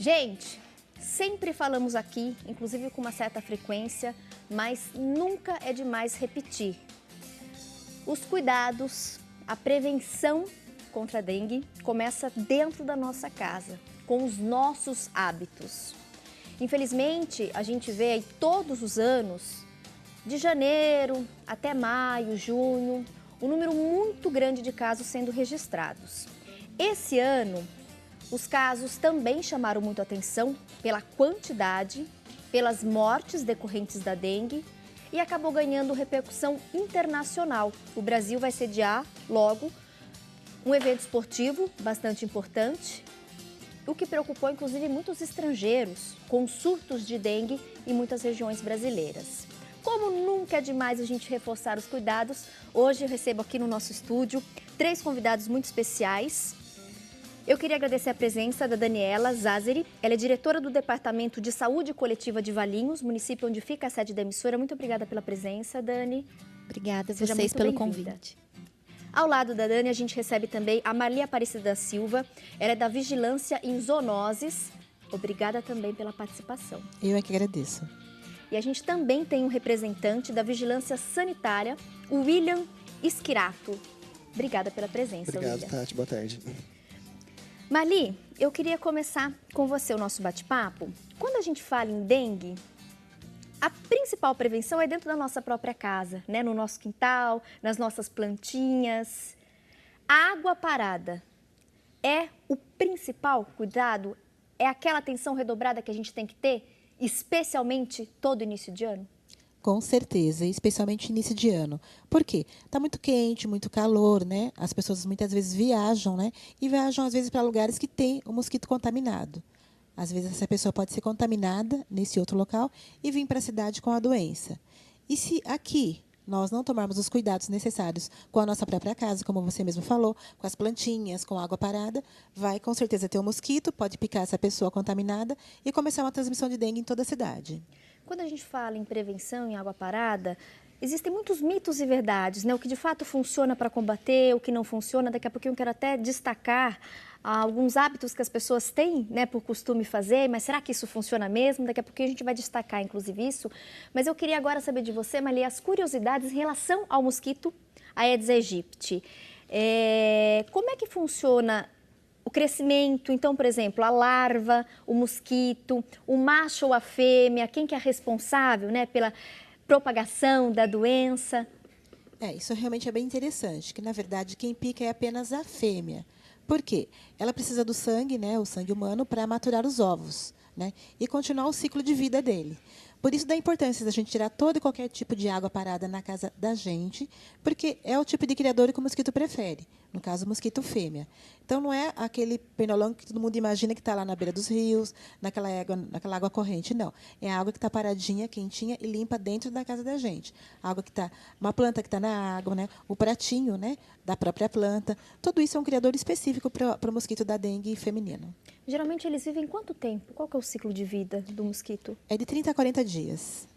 Gente, sempre falamos aqui, inclusive com uma certa frequência, mas nunca é demais repetir. Os cuidados, a prevenção contra a dengue começa dentro da nossa casa, com os nossos hábitos. Infelizmente, a gente vê aí todos os anos, de janeiro até maio, junho, um número muito grande de casos sendo registrados. Esse ano, os casos também chamaram muito atenção pela quantidade, pelas mortes decorrentes da dengue e acabou ganhando repercussão internacional. O Brasil vai sediar logo um evento esportivo bastante importante, o que preocupou inclusive muitos estrangeiros com surtos de dengue em muitas regiões brasileiras. Como nunca é demais a gente reforçar os cuidados, hoje eu recebo aqui no nosso estúdio 3 convidados muito especiais. Eu queria agradecer a presença da Daniela Zazeri, ela é diretora do Departamento de Saúde Coletiva de Valinhos, município onde fica a sede da emissora. Muito obrigada pela presença, Dani. Obrigada a Seja vocês muito pelo bem-vinda. convite. Ao lado da Dani, a gente recebe também a Marli Aparecida da Silva, ela é da Vigilância em Zoonoses. Obrigada também pela participação. Eu é que agradeço. E a gente também tem um representante da Vigilância Sanitária, o William Esquirato. Obrigada pela presença, Obrigado, William. Tati. Boa tarde. Marli, eu queria começar com você o nosso bate-papo. Quando a gente fala em dengue, a principal prevenção é dentro da nossa própria casa, né? No nosso quintal, nas nossas plantinhas. A água parada é o principal cuidado? É aquela atenção redobrada que a gente tem que ter, especialmente todo início de ano? Com certeza, especialmente início de ano. Por quê? Está muito quente, muito calor, né? As pessoas muitas vezes viajam, né? E viajam, às vezes, para lugares que tem o mosquito contaminado. Às vezes, essa pessoa pode ser contaminada nesse outro local e vir para a cidade com a doença. E se aqui nós não tomarmos os cuidados necessários com a nossa própria casa, como você mesmo falou, com as plantinhas, com água parada, vai com certeza ter um mosquito, pode picar essa pessoa contaminada e começar uma transmissão de dengue em toda a cidade. Quando a gente fala em prevenção em água parada, existem muitos mitos e verdades, né? O que de fato funciona para combater, o que não funciona. Daqui a pouquinho eu quero até destacar alguns hábitos que as pessoas têm, né, por costume fazer, mas será que isso funciona mesmo? Daqui a pouquinho a gente vai destacar, inclusive, isso. Mas eu queria agora saber de você, Marli, as curiosidades em relação ao mosquito Aedes aegypti. Como é que funciona o crescimento? Então, por exemplo, a larva, o mosquito, o macho ou a fêmea, quem que é responsável, né, pela propagação da doença? Isso realmente é bem interessante, que na verdade quem pica é apenas a fêmea. Por quê? Ela precisa do sangue, né, o sangue humano, para maturar os ovos, né, e continuar o ciclo de vida dele. Por isso da importância da gente tirar todo e qualquer tipo de água parada na casa da gente, porque é o tipo de criador que o mosquito prefere, no caso o mosquito fêmea. Então não é aquele pernilongo que todo mundo imagina que está lá na beira dos rios, naquela água corrente, não. É a água que está paradinha, quentinha e limpa dentro da casa da gente. A água que está, uma planta que está na água, né? O pratinho, né, da própria planta. Tudo isso é um criador específico para o mosquito da dengue feminino. Geralmente eles vivem quanto tempo? Qual que é o ciclo de vida do mosquito? É de 30 a 40 dias.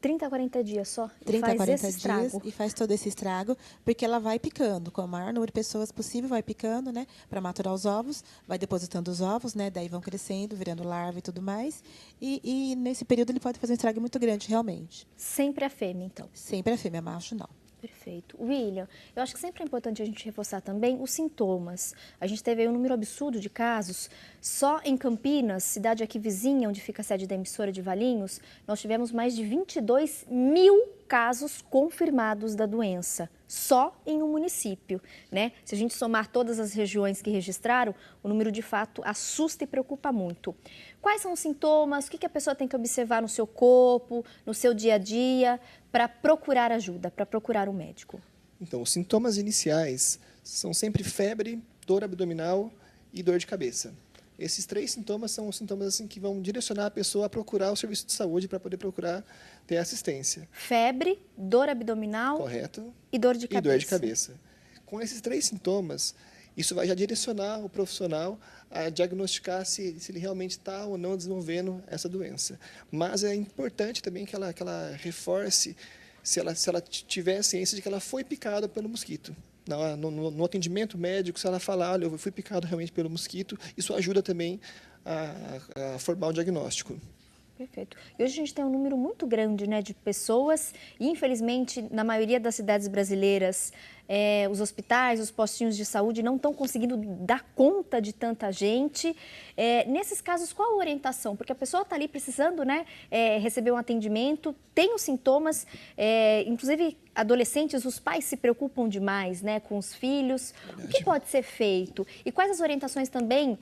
30 a 40 dias só? 30 a 40 dias estrago. e faz todo esse estrago, porque ela vai picando, com o maior número de pessoas possível, vai picando, né, para maturar os ovos, vai depositando os ovos, né, daí vão crescendo, virando larva e tudo mais, e nesse período ele pode fazer um estrago muito grande, realmente. Sempre a fêmea, então? Sempre a fêmea, macho não. Perfeito. William, eu acho que sempre é importante a gente reforçar também os sintomas. A gente teve aí um número absurdo de casos. Só em Campinas, cidade aqui vizinha, onde fica a sede da emissora de Valinhos, nós tivemos mais de 22 mil casos confirmados da doença, só em um município, né? Se a gente somar todas as regiões que registraram, o número de fato assusta e preocupa muito. Quais são os sintomas? O que a pessoa tem que observar no seu corpo, no seu dia a dia, para procurar ajuda, para procurar um médico? Então, os sintomas iniciais são sempre febre, dor abdominal e dor de cabeça. Esses 3 sintomas são os sintomas assim, que vão direcionar a pessoa a procurar o serviço de saúde para poder procurar ter assistência. Febre, dor abdominal. Correto. E dor de cabeça. E dor de cabeça. Com esses 3 sintomas, isso vai já direcionar o profissional a diagnosticar se ele realmente está ou não desenvolvendo essa doença. Mas é importante também que ela reforce se ela tiver ciência de que ela foi picada pelo mosquito. No atendimento médico, se ela falar, olha, eu fui picado realmente pelo mosquito, isso ajuda também a formar o diagnóstico. Perfeito. E hoje a gente tem um número muito grande, né, de pessoas, e infelizmente, na maioria das cidades brasileiras, os hospitais, os postinhos de saúde não estão conseguindo dar conta de tanta gente. Nesses casos, qual a orientação? Porque a pessoa está ali precisando, né, receber um atendimento, tem os sintomas, inclusive adolescentes, os pais se preocupam demais, né, com os filhos. O que pode ser feito? E quais as orientações também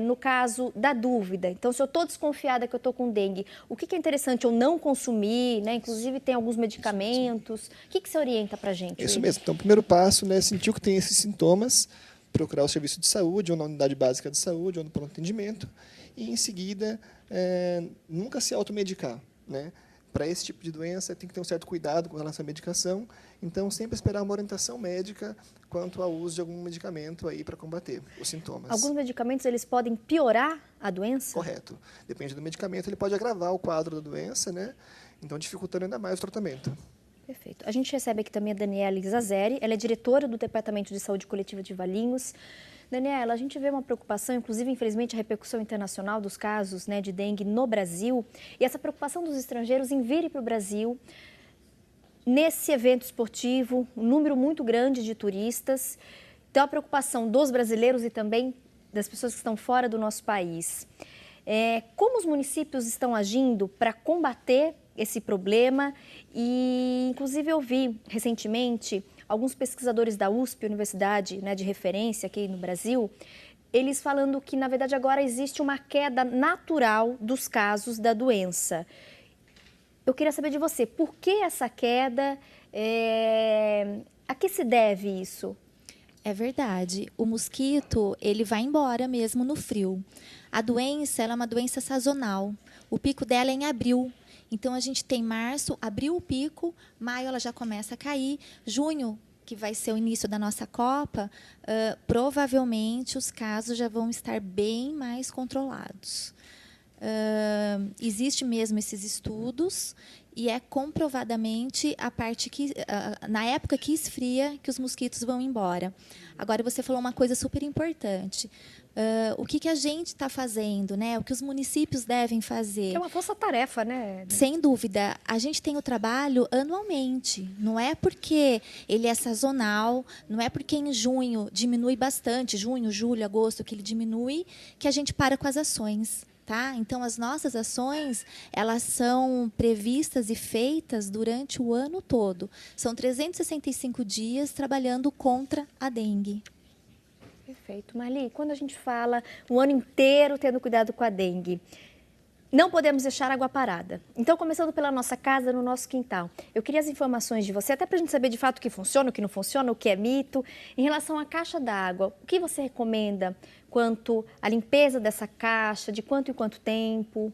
no caso da dúvida? Então, se eu estou desconfiada que eu estou com dengue, o que é interessante eu não consumir, né? Inclusive tem alguns medicamentos. O que você orienta para a gente? Isso mesmo. Então, o primeiro passo, né, sentiu que tem esses sintomas, procurar o serviço de saúde, ou na unidade básica de saúde, ou no pronto atendimento, e em seguida nunca se automedicar, né? Para esse tipo de doença, tem que ter um certo cuidado com relação à medicação. Então, sempre esperar uma orientação médica quanto ao uso de algum medicamento aí para combater os sintomas. Alguns medicamentos, eles podem piorar a doença? Correto. Depende do medicamento, ele pode agravar o quadro da doença, né? Então, dificultando ainda mais o tratamento. Perfeito. A gente recebe aqui também a Daniela Zazeri, ela é diretora do Departamento de Saúde Coletiva de Valinhos. Daniela, a gente vê uma preocupação, inclusive, infelizmente, a repercussão internacional dos casos, né, de dengue no Brasil, e essa preocupação dos estrangeiros em virem para o Brasil. Nesse evento esportivo, um número muito grande de turistas, então a preocupação dos brasileiros e também das pessoas que estão fora do nosso país. Como os municípios estão agindo para combater esse problema? E, inclusive, eu vi recentemente alguns pesquisadores da USP, universidade, né, de referência aqui no Brasil, eles falando que, na verdade, agora existe uma queda natural dos casos da doença. Eu queria saber de você, por que essa queda? A que se deve isso? É verdade. O mosquito, ele vai embora mesmo no frio. A doença, ela é uma doença sazonal. O pico dela é em abril. Então, a gente tem março, abril o pico, maio ela já começa a cair, junho, que vai ser o início da nossa Copa, provavelmente os casos já vão estar bem mais controlados. Existe mesmo esses estudos e é comprovadamente a parte que, na época que esfria, que os mosquitos vão embora. Agora, você falou uma coisa super importante. O que a gente está fazendo, né? O que os municípios devem fazer? É uma força-tarefa, né? Sem dúvida. A gente tem o trabalho anualmente. Não é porque ele é sazonal, não é porque em junho diminui bastante, junho, julho, agosto, que ele diminui, que a gente para com as ações. Tá? Então, as nossas ações, elas são previstas e feitas durante o ano todo. São 365 dias trabalhando contra a dengue. Perfeito. Marli, quando a gente fala o ano inteiro tendo cuidado com a dengue, não podemos deixar água parada. Então, começando pela nossa casa, no nosso quintal. Eu queria as informações de você, até para a gente saber de fato o que funciona, o que não funciona, o que é mito. Em relação à caixa d'água, o que você recomenda quanto à limpeza dessa caixa, de quanto em quanto tempo?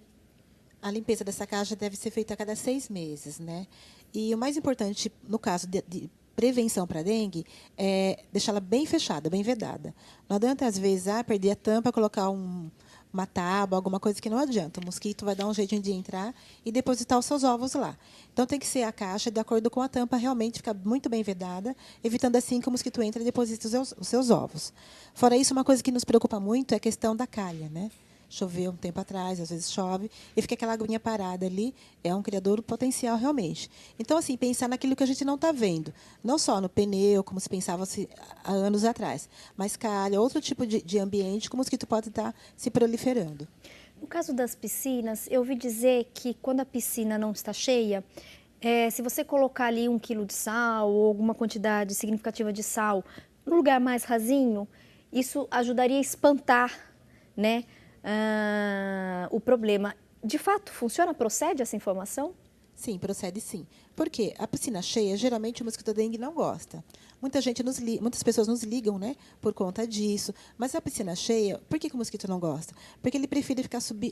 A limpeza dessa caixa deve ser feita a cada 6 meses, né? E o mais importante, no caso de prevenção para dengue, é deixá-la bem fechada, bem vedada. Não adianta, às vezes, perder a tampa, colocar uma tábua, alguma coisa que não adianta. O mosquito vai dar um jeitinho de entrar e depositar os seus ovos lá. Então, tem que ser a caixa de acordo com a tampa, realmente ficar muito bem vedada, evitando assim que o mosquito entre e deposite os seus ovos. Fora isso, uma coisa que nos preocupa muito é a questão da calha, né? Choveu um tempo atrás, às vezes chove, e fica aquela aguinha parada ali, é um criador potencial realmente. Então, assim, pensar naquilo que a gente não está vendo, não só no pneu, como se pensava há anos atrás, mas calha, outro tipo de ambiente que o mosquito pode estar se proliferando. No caso das piscinas, eu ouvi dizer que quando a piscina não está cheia, se você colocar ali 1 quilo de sal ou alguma quantidade significativa de sal no lugar mais rasinho, isso ajudaria a espantar, né, o problema. De fato, funciona? Procede essa informação? Sim, procede sim. Por quê? A piscina cheia, geralmente o mosquito dengue não gosta. Muitas pessoas nos ligam, né, por conta disso. Mas a piscina cheia, por que o mosquito não gosta? Porque ele prefere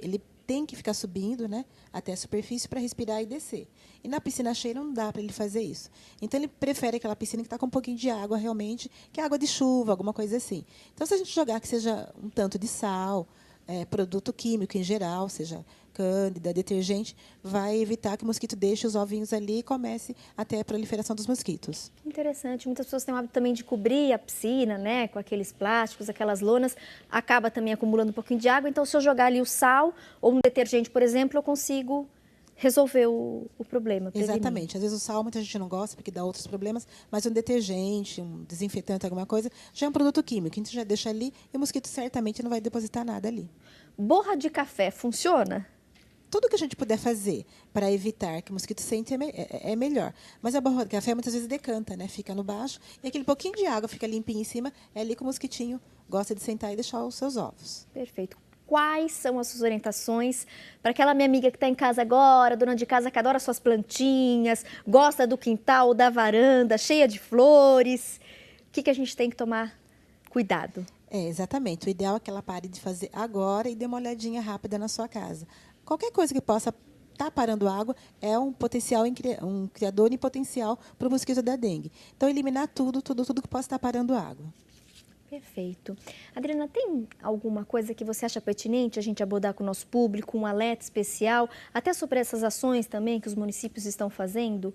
ele tem que ficar subindo, né, até a superfície para respirar e descer. E na piscina cheia não dá para ele fazer isso. Então ele prefere aquela piscina que está com um pouquinho de água realmente, que é água de chuva, alguma coisa assim. Então, se a gente jogar que seja um tanto de sal, produto químico em geral, seja cândida, detergente, vai evitar que o mosquito deixe os ovinhos ali e comece até a proliferação dos mosquitos. Interessante. Muitas pessoas têm o hábito também de cobrir a piscina, né, com aqueles plásticos, aquelas lonas, acaba também acumulando um pouquinho de água. Então, se eu jogar ali o sal ou um detergente, por exemplo, eu consigo resolver o problema. Prevenir. Exatamente. Às vezes o sal muita gente não gosta porque dá outros problemas, mas um detergente, um desinfetante, alguma coisa, já é um produto químico. Então, já deixa ali e o mosquito certamente não vai depositar nada ali. Borra de café funciona? Tudo que a gente puder fazer para evitar que o mosquito sente é melhor. Mas a borra de café muitas vezes decanta, né? Fica no baixo e aquele pouquinho de água fica limpinho em cima. É ali que o mosquitinho gosta de sentar e deixar os seus ovos. Perfeito. Quais são as suas orientações para aquela minha amiga que está em casa agora, dona de casa que adora suas plantinhas, gosta do quintal, da varanda, cheia de flores? O que a gente tem que tomar cuidado? Exatamente. O ideal é que ela pare de fazer agora e dê uma olhadinha rápida na sua casa. Qualquer coisa que possa estar parando água é um criador em potencial para o mosquito da dengue. Então, eliminar tudo que possa estar parando água. Perfeito. Adriana, tem alguma coisa que você acha pertinente a gente abordar com o nosso público, um alerta especial, até sobre essas ações também que os municípios estão fazendo?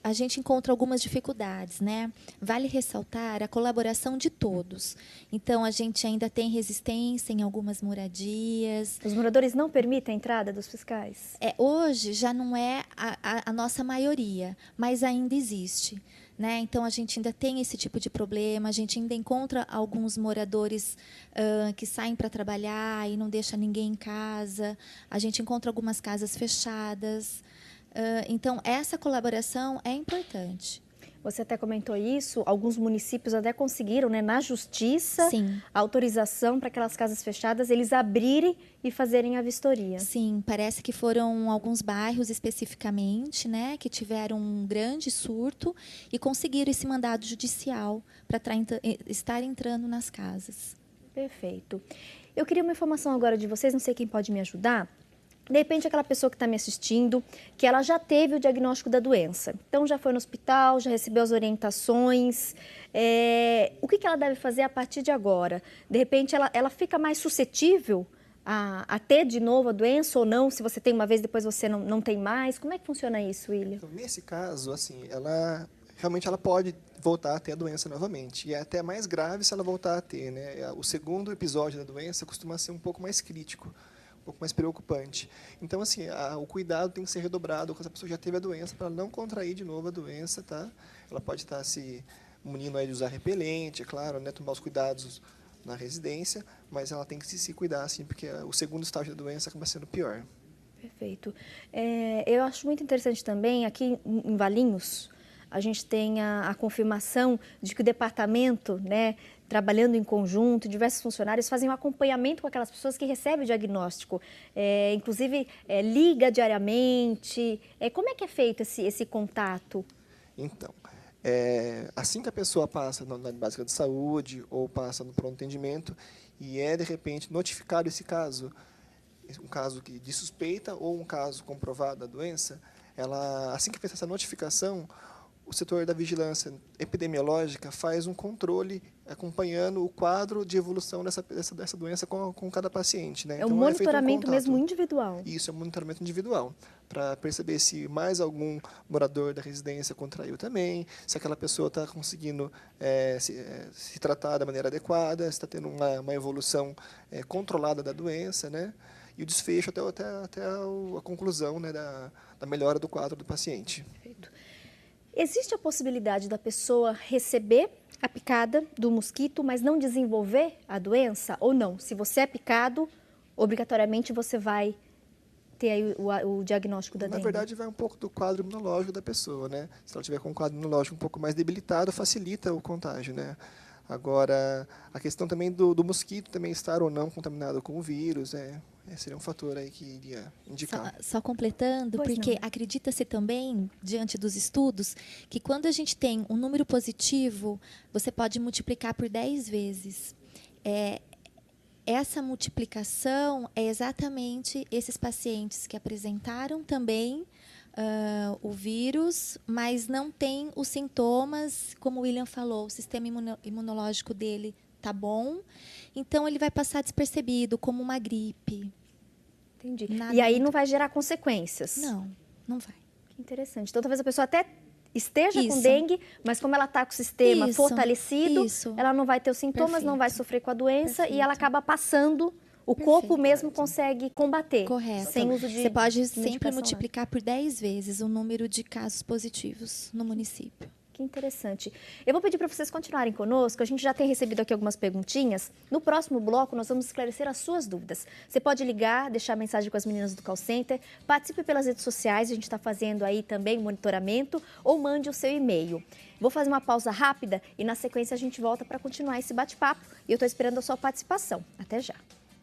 A gente encontra algumas dificuldades, né? Vale ressaltar a colaboração de todos. Então, a gente ainda tem resistência em algumas moradias. Os moradores não permitem a entrada dos fiscais? Hoje já não é a nossa maioria, mas ainda existe. Né? Então, a gente ainda tem esse tipo de problema, a gente ainda encontra alguns moradores que saem para trabalhar e não deixa ninguém em casa. A gente encontra algumas casas fechadas. Então, essa colaboração é importante. Você até comentou isso, alguns municípios até conseguiram, né, na justiça, Sim. a autorização para aquelas casas fechadas, eles abrirem e fazerem a vistoria. Sim, parece que foram alguns bairros especificamente, né, que tiveram um grande surto e conseguiram esse mandado judicial para estar entrando nas casas. Perfeito. Eu queria uma informação agora de vocês, não sei quem pode me ajudar. De repente, aquela pessoa que está me assistindo, que ela já teve o diagnóstico da doença. Então, já foi no hospital, já recebeu as orientações. O que ela deve fazer a partir de agora? De repente, ela fica mais suscetível a ter de novo a doença ou não? Se você tem uma vez, depois você não tem mais? Como é que funciona isso, William? Então, nesse caso, assim, realmente ela pode voltar a ter a doença novamente. E é até mais grave se ela voltar a ter, né? O segundo episódio da doença costuma ser um pouco mais crítico, um pouco mais preocupante. Então, assim, o cuidado tem que ser redobrado quando essa pessoa já teve a doença para não contrair de novo a doença, tá? Ela pode estar se munindo aí de usar repelente, é claro, né? Tomar os cuidados na residência, mas ela tem que se cuidar, assim, porque o segundo estágio da doença acaba sendo pior. Perfeito. Eu acho muito interessante também, aqui em Valinhos, a gente tem a confirmação de que o departamento, né, trabalhando em conjunto, diversos funcionários fazem um acompanhamento com aquelas pessoas que recebem o diagnóstico. Inclusive, liga diariamente. Como é que é feito esse contato? Então, assim que a pessoa passa na unidade básica de saúde ou passa no pronto atendimento e de repente, notificado esse caso, um caso de suspeita ou um caso comprovado da doença, assim que fez essa notificação, o setor da vigilância epidemiológica faz um controle acompanhando o quadro de evolução dessa doença com cada paciente, né? Um monitoramento mesmo individual. Isso, é um monitoramento individual, para perceber se mais algum morador da residência contraiu também, se aquela pessoa está conseguindo se tratar da maneira adequada, se está tendo uma evolução controlada da doença, né? E o desfecho até a conclusão, né, da melhora do quadro do paciente. Perfeito. Existe a possibilidade da pessoa receber a picada do mosquito, mas não desenvolver a doença ou não? Se você é picado, obrigatoriamente você vai ter aí o diagnóstico da dengue. Na verdade, vai um pouco do quadro imunológico da pessoa, né? Se ela tiver com um quadro imunológico um pouco mais debilitado, facilita o contágio, né? Agora, a questão também do mosquito também estar ou não contaminado com o vírus, seria um fator aí que iria indicar. Só completando, Pois porque não. acredita-se também, diante dos estudos, que quando a gente tem um número positivo, você pode multiplicar por 10 vezes. Essa multiplicação é exatamente esses pacientes que apresentaram também o vírus, mas não têm os sintomas, como o William falou, o sistema imunológico dele está bom Então, ele vai passar despercebido, como uma gripe. Entendi. Nada E aí muito- não vai gerar consequências? Não, não vai. Que interessante. Então, talvez a pessoa até esteja com Isso. dengue, mas como ela está com o sistema Isso, fortalecido, isso. ela não vai ter os sintomas, não vai Perfeito. sofrer com a doença e Perfeito. ela acaba passando, o corpo Perfeito. mesmo consegue combater. Correto. Sem uso de Você pode sempre medicação, né? multiplicar por 10 vezes o número de casos positivos no município. Que interessante. Eu vou pedir para vocês continuarem conosco. A gente já tem recebido aqui algumas perguntinhas. No próximo bloco, nós vamos esclarecer as suas dúvidas. Você pode ligar, deixar mensagem com as meninas do call center, participe pelas redes sociais, a gente está fazendo aí também monitoramento, ou mande o seu e-mail. Vou fazer uma pausa rápida e na sequência a gente volta para continuar esse bate-papo. E eu estou esperando a sua participação. Até já.